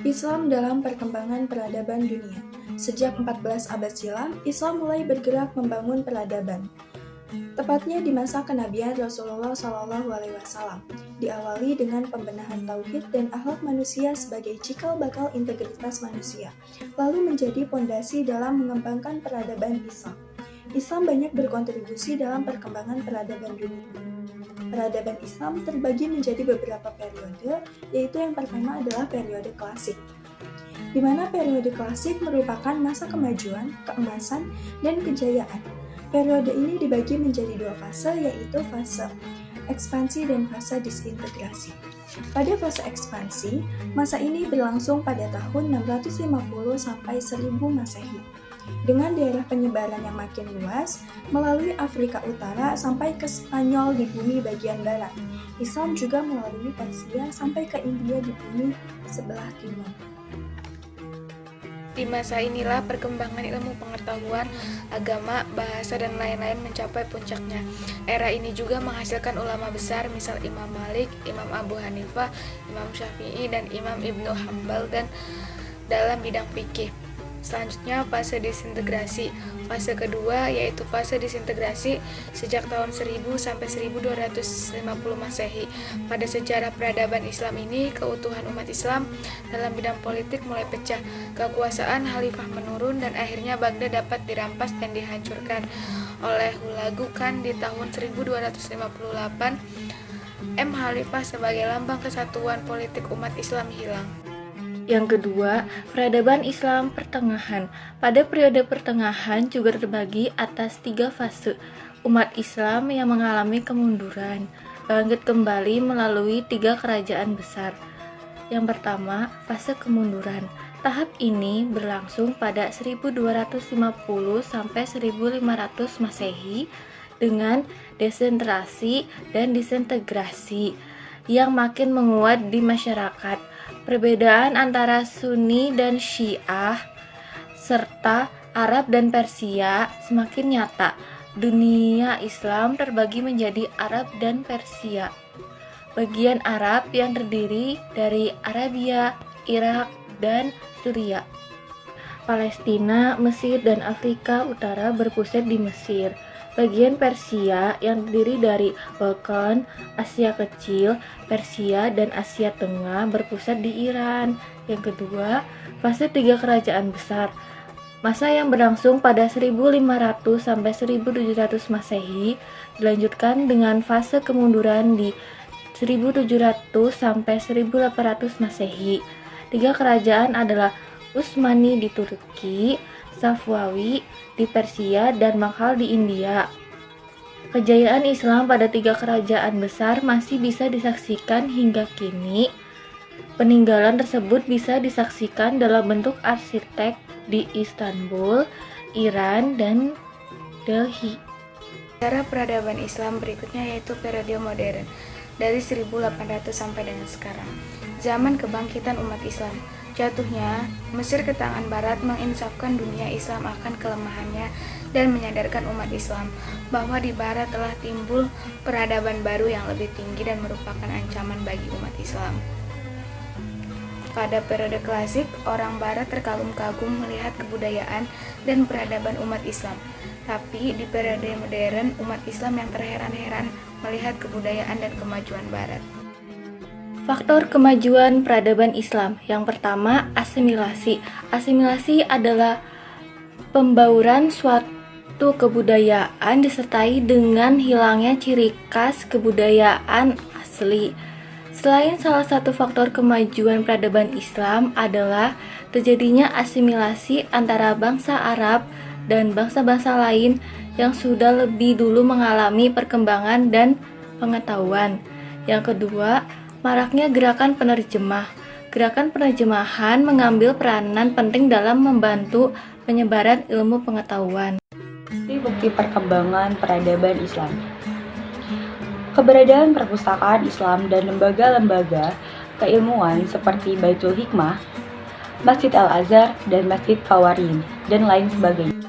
Islam dalam perkembangan peradaban dunia. Sejak 14 abad silam, Islam mulai bergerak membangun peradaban. Tepatnya di masa kenabian Rasulullah SAW, diawali dengan pembenahan tauhid dan akhlak manusia sebagai cikal bakal integritas manusia, lalu menjadi pondasi dalam mengembangkan peradaban Islam. Islam banyak berkontribusi dalam perkembangan peradaban dunia. Peradaban Islam terbagi menjadi beberapa periode, yaitu yang pertama adalah periode klasik, di mana periode klasik merupakan masa kemajuan, keemasan, dan kejayaan. Periode ini dibagi menjadi dua fase, yaitu fase ekspansi dan fase disintegrasi. Pada fase ekspansi, masa ini berlangsung pada tahun 650 sampai 1000 Masehi. Dengan daerah penyebaran yang makin luas, melalui Afrika Utara sampai ke Spanyol di bumi bagian barat. Islam juga melalui Persia sampai ke India di bumi sebelah timur. Di masa inilah perkembangan ilmu pengetahuan, agama, bahasa, dan lain-lain mencapai puncaknya. Era ini juga menghasilkan ulama besar, misal Imam Malik, Imam Abu Hanifah, Imam Syafi'i, dan Imam Ibnu Hambal dan dalam bidang fikih. Selanjutnya fase disintegrasi. Fase kedua yaitu fase disintegrasi sejak tahun 1000 sampai 1250 Masehi. Pada sejarah peradaban Islam ini, keutuhan umat Islam dalam bidang politik mulai pecah. Kekuasaan khalifah menurun dan akhirnya Baghdad dapat dirampas dan dihancurkan oleh Hulagu Khan di tahun 1258. Khalifah sebagai lambang kesatuan politik umat Islam hilang. Yang kedua, peradaban Islam pertengahan. Pada periode pertengahan juga terbagi atas 3 fase. Umat Islam yang mengalami kemunduran, bangkit kembali melalui 3 kerajaan besar. Yang pertama, fase kemunduran. Tahap ini berlangsung pada 1250 sampai 1500 Masehi dengan desentrasi dan disintegrasi yang makin menguat di masyarakat. Perbedaan antara Sunni dan Syiah serta Arab dan Persia semakin nyata. Dunia Islam terbagi menjadi Arab dan Persia. Bagian Arab yang terdiri dari Arabia, Irak, dan Suriah. Palestina, Mesir, dan Afrika Utara berpusat di Mesir. Bagian Persia yang terdiri dari Balkan, Asia Kecil, Persia, dan Asia Tengah berpusat di Iran. Yang kedua, fase 3 kerajaan besar. Masa yang berlangsung pada 1500 sampai 1700 Masehi dilanjutkan dengan fase kemunduran di 1700 sampai 1800 Masehi. 3 kerajaan adalah Utsmani di Turki, Safwawi di Persia, dan Mughal di India. Kejayaan Islam pada 3 kerajaan besar masih bisa disaksikan hingga kini. Peninggalan tersebut bisa disaksikan dalam bentuk arsitek di Istanbul, Iran, dan Delhi. Cara peradaban Islam berikutnya yaitu periode modern, dari 1800 sampai dengan sekarang. Zaman kebangkitan umat Islam. Jatuhnya Mesir ke tangan Barat menginsafkan dunia Islam akan kelemahannya dan menyadarkan umat Islam bahwa di Barat telah timbul peradaban baru yang lebih tinggi dan merupakan ancaman bagi umat Islam. Pada periode klasik, orang Barat terkagum-kagum melihat kebudayaan dan peradaban umat Islam. Tapi di periode modern, umat Islam yang terheran-heran melihat kebudayaan dan kemajuan Barat. Faktor kemajuan peradaban Islam. Yang pertama, asimilasi. Asimilasi adalah pembauran suatu kebudayaan disertai dengan hilangnya ciri khas kebudayaan asli. Selain salah satu faktor kemajuan peradaban Islam adalah terjadinya asimilasi antara bangsa Arab dan bangsa-bangsa lain yang sudah lebih dulu mengalami perkembangan dan pengetahuan. Yang kedua, maraknya gerakan penerjemah. Gerakan penerjemahan mengambil peranan penting dalam membantu penyebaran ilmu pengetahuan. Bukti perkembangan peradaban Islam. Keberadaan perpustakaan Islam dan lembaga-lembaga keilmuan seperti Baitul Hikmah, Masjid Al-Azhar, dan Masjid Qawarin, dan lain sebagainya.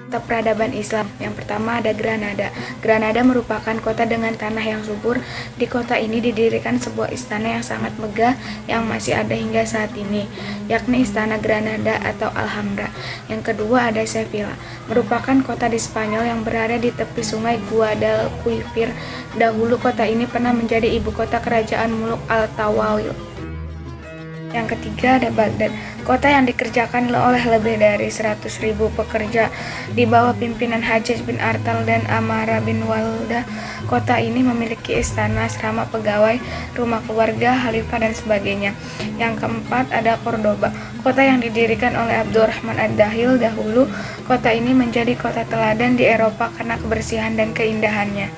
peradaban Islam. Yang pertama ada Granada. Granada merupakan kota dengan tanah yang subur. Di kota ini didirikan sebuah istana yang sangat megah yang masih ada hingga saat ini, yakni Istana Granada atau Alhambra. Yang kedua ada Sevilla, merupakan kota di Spanyol yang berada di tepi sungai Guadalquivir. Dahulu kota ini pernah menjadi ibu kota kerajaan Muluk Al-Tawalil. Yang ketiga ada Baghdad, kota yang dikerjakan oleh lebih dari 100.000 pekerja di bawah pimpinan Hajjaj bin Artal dan Amara bin Waldah. Kota ini memiliki istana, asrama pegawai, rumah keluarga, khalifah, dan sebagainya. Yang keempat ada Cordoba, kota yang didirikan oleh Abdurrahman ad-Dakhil. Dahulu, kota ini menjadi kota teladan di Eropa karena kebersihan dan keindahannya.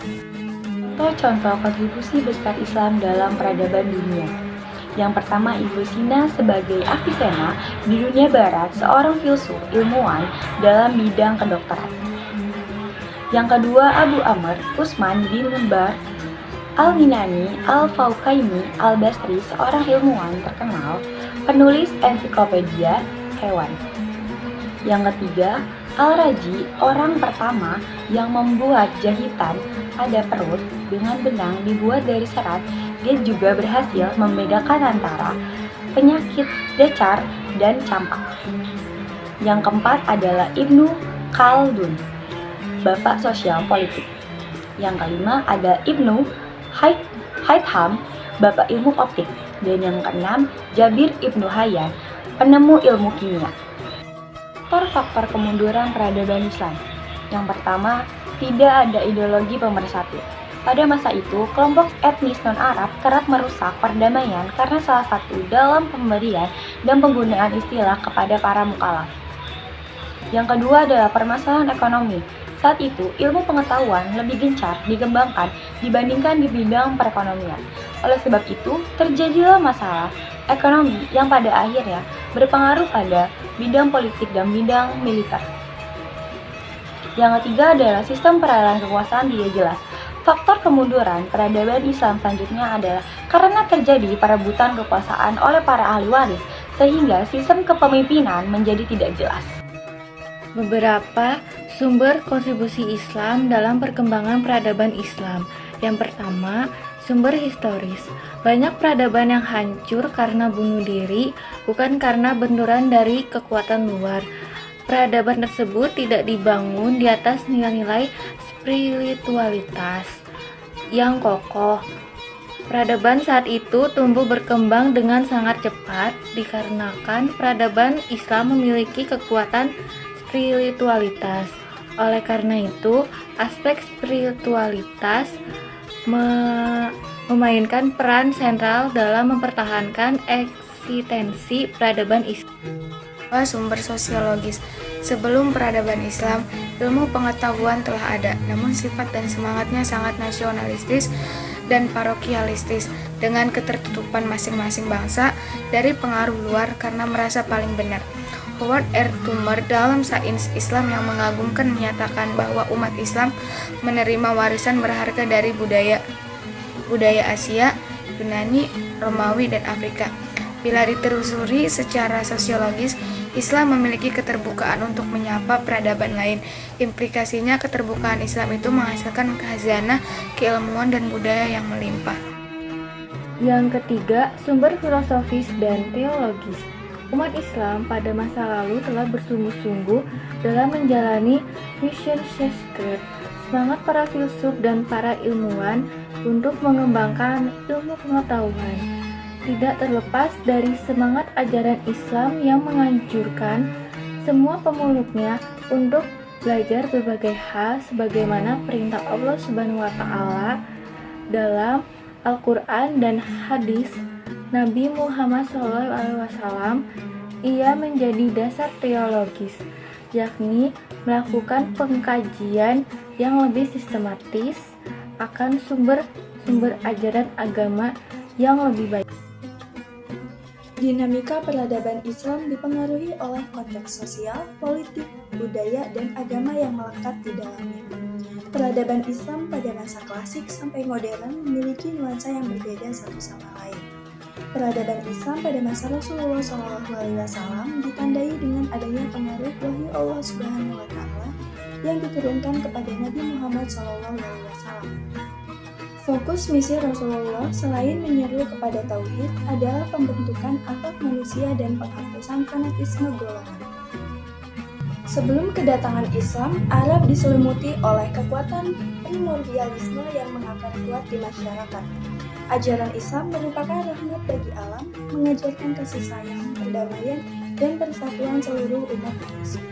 Contoh kontribusi besar Islam dalam peradaban dunia. Yang pertama, Ibnu Sina sebagai Avicenna di dunia barat, seorang filsuf ilmuwan dalam bidang kedokteran. Yang kedua, Abu Amr Usman bin Bar Al-Minani Al-Faukaini Al-Basri, seorang ilmuwan terkenal, penulis ensiklopedia hewan. Yang ketiga, Al-Raji, orang pertama yang membuat jahitan pada perut dengan benang dibuat dari serat. Dia juga berhasil membedakan antara penyakit dacar dan campak. Yang keempat adalah Ibnu Khaldun, bapak sosial politik. Yang kelima ada Ibnu Haytham, bapak ilmu optik. Dan yang keenam, Jabir Ibnu Hayyan, penemu ilmu kimia. Faktor kemunduran peradaban Islam. Yang pertama, tidak ada ideologi pemersatu. Pada masa itu, kelompok etnis non-Arab kerap merusak perdamaian karena salah satu dalam pemberian dan penggunaan istilah kepada para mukallaf. Yang kedua adalah permasalahan ekonomi. Saat itu, ilmu pengetahuan lebih gencar dikembangkan dibandingkan di bidang perekonomian. Oleh sebab itu, terjadilah masalah ekonomi yang pada akhirnya berpengaruh pada bidang politik dan bidang militer. Yang ketiga adalah sistem peralihan kekuasaan tidak jelas. Faktor kemunduran peradaban Islam selanjutnya adalah karena terjadi perebutan kekuasaan oleh para ahli waris, sehingga sistem kepemimpinan menjadi tidak jelas. Beberapa sumber kontribusi Islam dalam perkembangan peradaban Islam. Yang pertama, sumber historis. Banyak peradaban yang hancur karena bunuh diri, bukan karena benturan dari kekuatan luar. Peradaban tersebut tidak dibangun di atas nilai-nilai spiritualitas yang kokoh. Peradaban saat itu tumbuh berkembang dengan sangat cepat dikarenakan peradaban Islam memiliki kekuatan spiritualitas. Oleh karena itu, aspek spiritualitas memainkan peran sentral dalam mempertahankan eksistensi peradaban Islam. Sumber sosiologis. Sebelum peradaban Islam, ilmu pengetahuan telah ada, namun sifat dan semangatnya sangat nasionalistis dan parokialistis, dengan ketertutupan masing-masing bangsa dari pengaruh luar karena merasa paling benar. Howard R. Turner dalam Sains Islam yang mengagumkan menyatakan bahwa umat Islam menerima warisan berharga dari budaya Asia, Yunani, Romawi, dan Afrika. Bila ditelusuri secara sosiologis, Islam memiliki keterbukaan untuk menyapa peradaban lain. Implikasinya keterbukaan Islam itu menghasilkan khazanah keilmuan dan budaya yang melimpah. Yang ketiga, sumber filosofis dan teologis. Umat Islam pada masa lalu telah bersungguh-sungguh dalam menjalani mission sacred. Semangat para filsuf dan para ilmuwan untuk mengembangkan ilmu pengetahuan tidak terlepas dari semangat ajaran Islam yang menganjurkan semua pemeluknya untuk belajar berbagai hal sebagaimana perintah Allah Subhanahu wa taala dalam Al-Qur'an dan hadis Nabi Muhammad SAW. Ia menjadi dasar teologis, yakni melakukan pengkajian yang lebih sistematis akan sumber-sumber ajaran agama yang lebih baik. Dinamika peradaban Islam dipengaruhi oleh konteks sosial, politik, budaya, dan agama yang melekat di dalamnya. Peradaban Islam pada masa klasik sampai modern memiliki nuansa yang berbeda satu sama lain. Peradaban Islam pada masa Rasulullah SAW ditandai dengan adanya pengaruh wahyu Allah Subhanahu wa Ta'ala yang diturunkan kepada Nabi Muhammad SAW. Fokus misi Rasulullah selain menyeru kepada tauhid adalah pembentukan akhlak manusia dan penghapusan fanatisme golongan. Sebelum kedatangan Islam, Arab diselimuti oleh kekuatan primordialisme yang mengakar kuat di masyarakat. Ajaran Islam merupakan rahmat bagi alam, mengajarkan kasih sayang, perdamaian, dan persatuan seluruh umat manusia.